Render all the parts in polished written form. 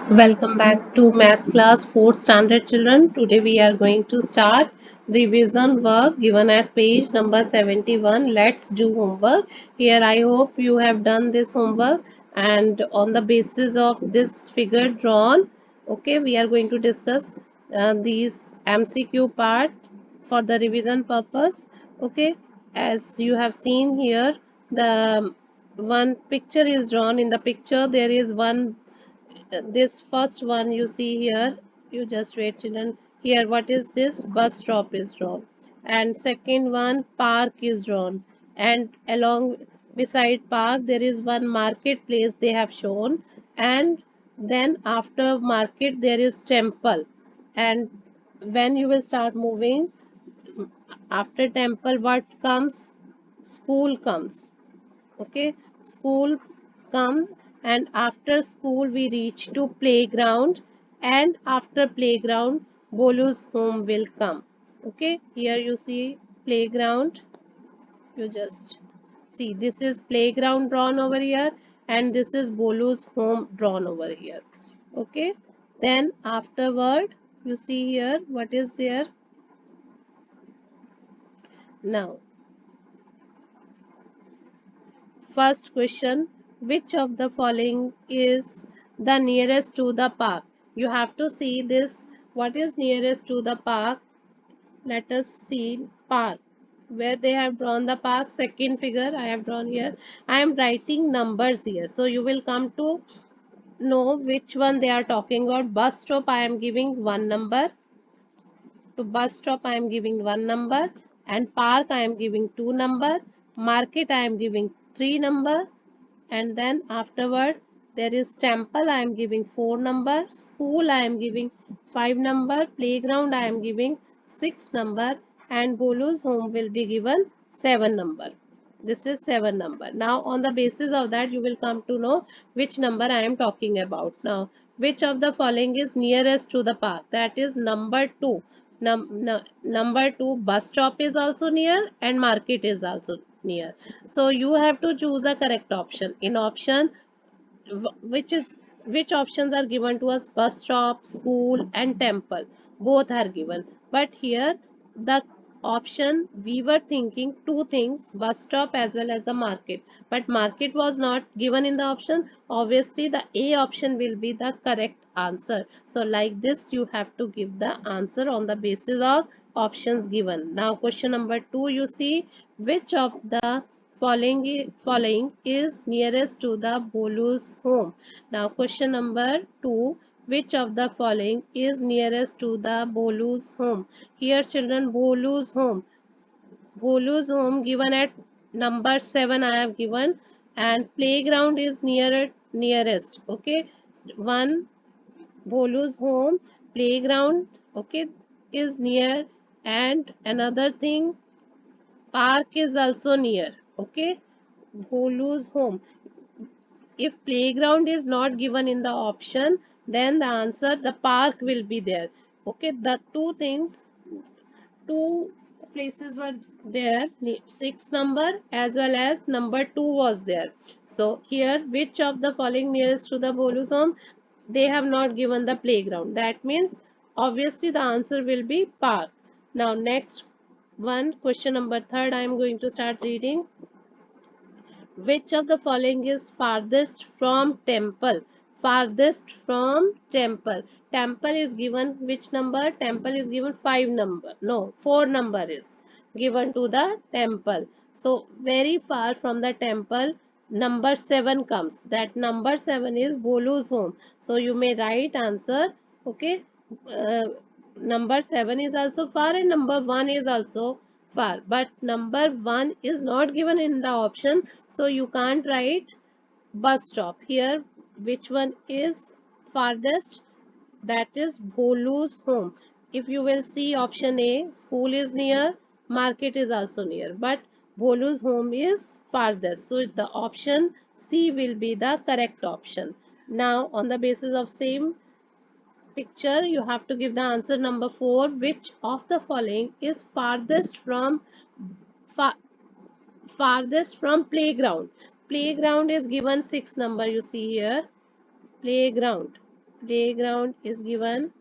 Welcome back to Maths class 4th standard children. Today we are going to start revision work given at page number 71. Let's do homework. Here I hope you have done this homework and on the basis of this figure drawn, okay, we are going to discuss these MCQ part for the revision purpose. Okay, as you have seen here, the one picture is drawn. In the picture there is one, this first one you see here, you just wait children. Here what is this? Bus stop is drawn, and second one, park is drawn, and along beside park there is one marketplace they have shown, and then after market there is temple, and when you will start moving after temple, what comes? School comes. Okay, school comes, and after school we reach to playground, and after playground Bolu's home will come. Okay, here you see playground. You just see, this is playground drawn over here, and this is Bolu's home drawn over here. Okay, then afterward you see here what is there. Now first question, which of the following is the nearest to the park? You have to see this. What is nearest to the park? Let us see park. Where they have drawn the park, second figure I have drawn here. I am writing numbers here. So you will come to know which one they are talking about. Bus stop I am giving one number. To bus stop I am giving one number. And park I am giving two number. Market I am giving three number, and then afterward there is temple I am giving 4 number, school I am giving 5 number, playground I am giving 6 number, and Bolu's home will be given 7 number. This is 7 number. Now on the basis of that you will come to know which number I am talking about. Now which of the following is nearest to the park? That is number 2. Number 2, bus stop is also near and market is also near. So you have to choose a correct option. In option, which is, which options are given to us? Bus stop, school and temple, both are given, but here the option we were thinking two things, bus stop as well as the market, but market was not given in the option. Obviously the A option will be the correct answer. So like this you have to give the answer on the basis of options given. Now question number 2, you see, which of the following is nearest to the Bolu's home. Now question number 2, which of the following is nearest to the Bolu's home? Here children, Bolu's home given at number 7 I have given, and playground is nearest. Okay, one, Bolu's home, playground, okay, is near, and another thing, park is also near. Okay, Bolu's home. If playground is not given in the option, then the answer, the park will be there. Okay, the two things, two places were there, 6 number as well as number 2 was there. So here, which of the following nearest to the Bolu's home? They have not given the playground. That means obviously the answer will be park. Now next one, question number 3, I am going to start reading. Which of the following is farthest from temple? Farthest from temple. Temple is given which number? Temple is given 5 number. No, 4 number is given to the temple. So very far from the temple, number 7 comes. That number 7 is Bolu's home. So you may write answer. Okay. Number 7 is also far and number 1 is also far, but number 1 is not given in the option, so you can't write bus stop here. Which one is farthest? That is Bolu's home. If you will see option A, school is near, market is also near, but Bolu's home is farthest, so the option C will be the correct option. Now on the basis of same picture you have to give the answer number 4, which of the following is fa farthest from playground. Playground is given 6 number, you see here, playground. Playground is given.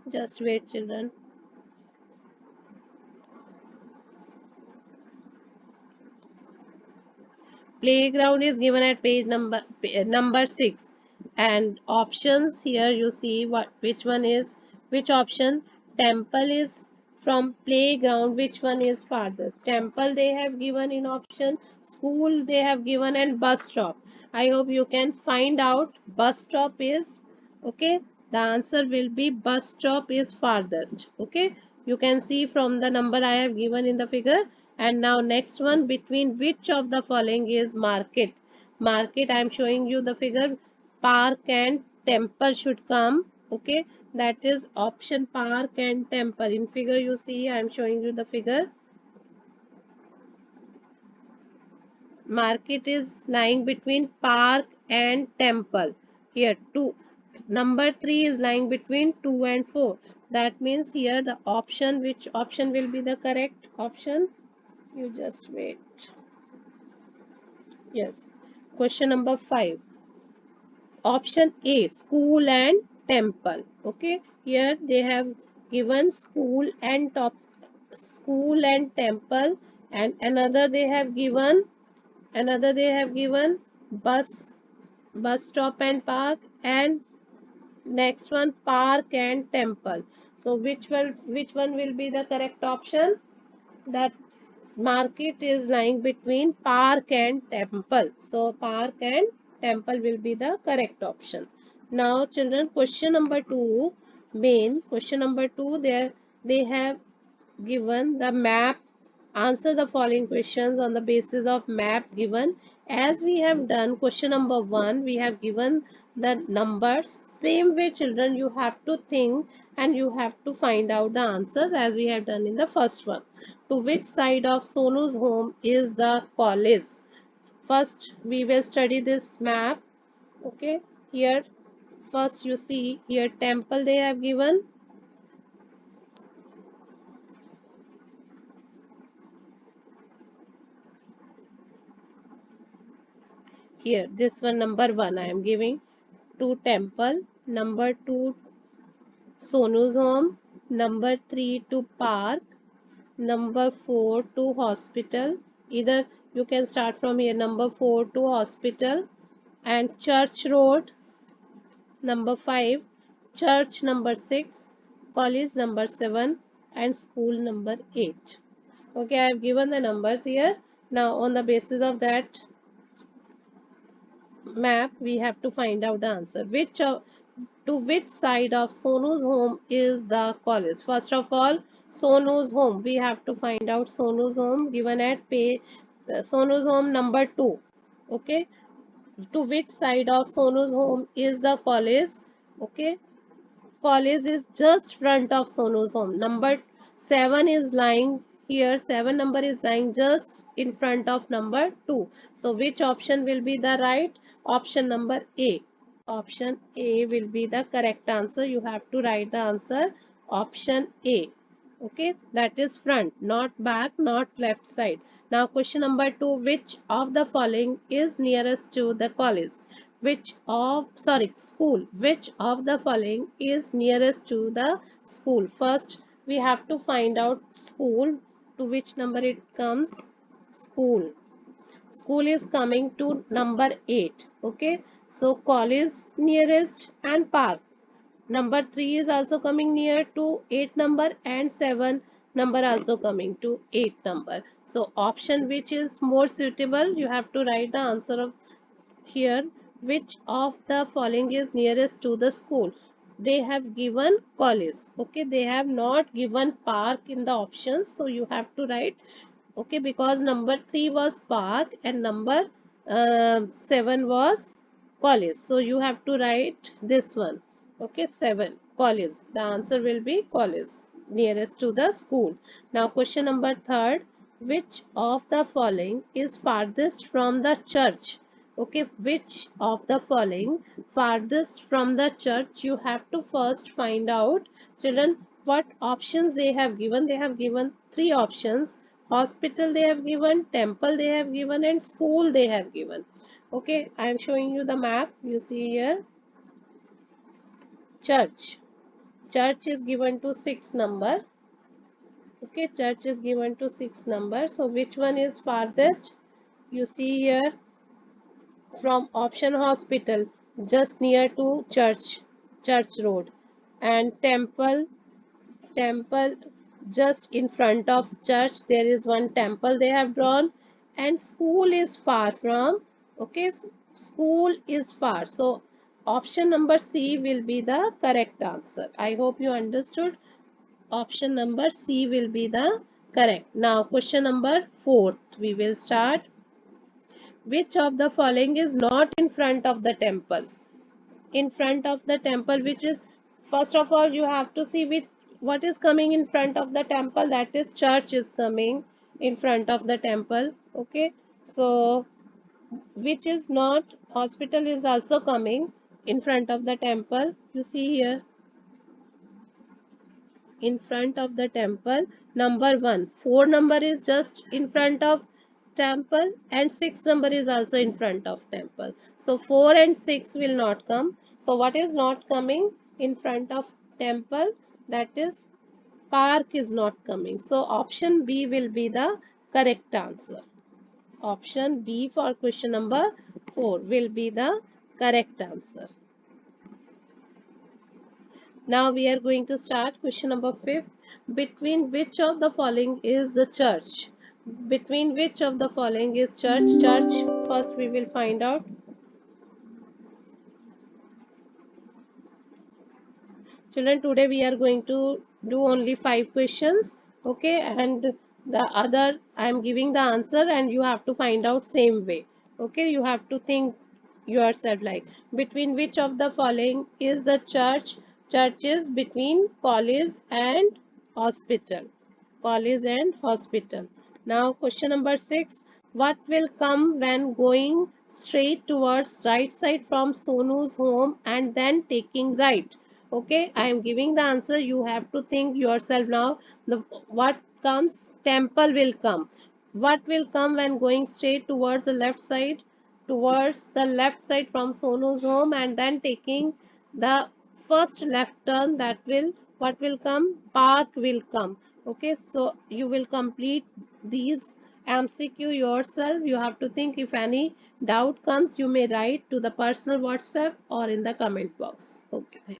Just wait, children. Playground is given at page number 6, and options here you see what which one is which option. Temple is from playground. Which one is farthest? Temple they have given in option, school they have given, and bus stop. I hope you can find out. Bus stop is okay. The answer will be bus stop is farthest. Okay, you can see from the number I have given in the figure. And now next one, between which of the following is market? Market, I am showing you the figure. Park and temple should come. Okay, that is option park and temple. In figure you see I am showing you the figure. Market is lying between park and temple. Here two, number 3 is lying between 2 and 4. That means here the option, which option will be the correct option? You just wait. Yes. Question number 5. Option A, school and temple. Okay. Here they have given school and temple, and another they have given bus stop and park, and next one park and temple. So which one will be the correct option? That market is lying between park and temple. So park and temple will be the correct option. Now children, question number 2, main question number 2, there they have given the map. Answer the following questions on the basis of map given. As we have done question number 1, we have given the numbers. Same way children, you have to think and you have to find out the answers as we have done in the first one. To which side of Sonu's home is the college? First we will study this map. Okay, here first you see here temple they have given. Here this one number 1 I am giving to temple, number 2 Sonu's home, number 3 to park, number 4 to hospital. Either you can start from here, number 4 to hospital, and church road, number 5, church number 6, college number 7, and school number 8. Okay, I have given the numbers here. Now on the basis of that map we have to find out the answer. To which side of Sonu's home is the college? First of all, Sonu's home. We have to find out Sonu's home given at page Sonu's home number 2. Okay. To which side of Sonu's home is the college? Okay. College is just front of Sonu's home. Number 7 is lying here. 7 number is lying just in front of number 2. So which option will be the right? Option number A. Option A will be the correct answer. You have to write the answer option A. Okay, that is front, not back, not left side. Now question number 2, which of the following is nearest to the college? School. Which of the following is nearest to the school? First, we have to find out school. To which number it comes? School. School is coming to number 8. Okay, so college nearest and park. Number 3 is also coming near to 8 number, and 7 number also coming to 8 number. So option which is more suitable, you have to write the answer of here. Which of the following is nearest to the school? They have given college. Okay, they have not given park in the options, so you have to write. Okay, because number 3 was park and number 7 was college, so you have to write this one. Okay, 7 college. The answer will be college, nearest to the school. Now question number 3, which of the following is farthest from the church? Okay, which of the following farthest from the church? You have to first find out children what options they have given. They have given 3 options. Hospital they have given, temple they have given, and school they have given. Okay, I am showing you the map. You see here Church. Church is given to 6 number. Okay, church is given to 6 number. So which one is farthest? You see here from option hospital, just near to church road, and temple just in front of church there is one temple they have drawn, and school is far from. Okay, school is far, so option number C will be the correct answer. I hope you understood. Option number C will be the correct. Now question number 4 we will start. Which of the following is not in front of the temple? In front of the temple, which is, first of all you have to see which, what is coming in front of the temple, that is church is coming in front of the temple. Okay, so which is not, hospital is also coming in front of the temple. You see here in front of the temple, number 1, 4 number is just in front of temple, and 6 number is also in front of temple, so 4 and 6 will not come. So what is not coming in front of temple? That is park is not coming, so option B will be the correct answer. Option B for question number 4 will be the correct answer. Now we are going to start question number 5. Between which of the following is the church? Between which of the following is church? Church, first we will find out. Children, today we are going to do only 5 questions. Okay, and the other I am giving the answer and you have to find out same way. Okay, you have to think yourself like between which of the following is the church? Church is between college and hospital. College and hospital. Now question number 6. What will come when going straight towards right side from Sonu's home and then taking right? Okay, I am giving the answer. You have to think yourself now. The what comes? Temple will come. What will come when going straight towards the left side? Towards the left side from Sonu's home and then taking the first left turn, that will, what will come? Park will come. Okay, so you will complete these MCQ yourself. You have to think. If any doubt comes, you may write to the personal WhatsApp or in the comment box. Okay.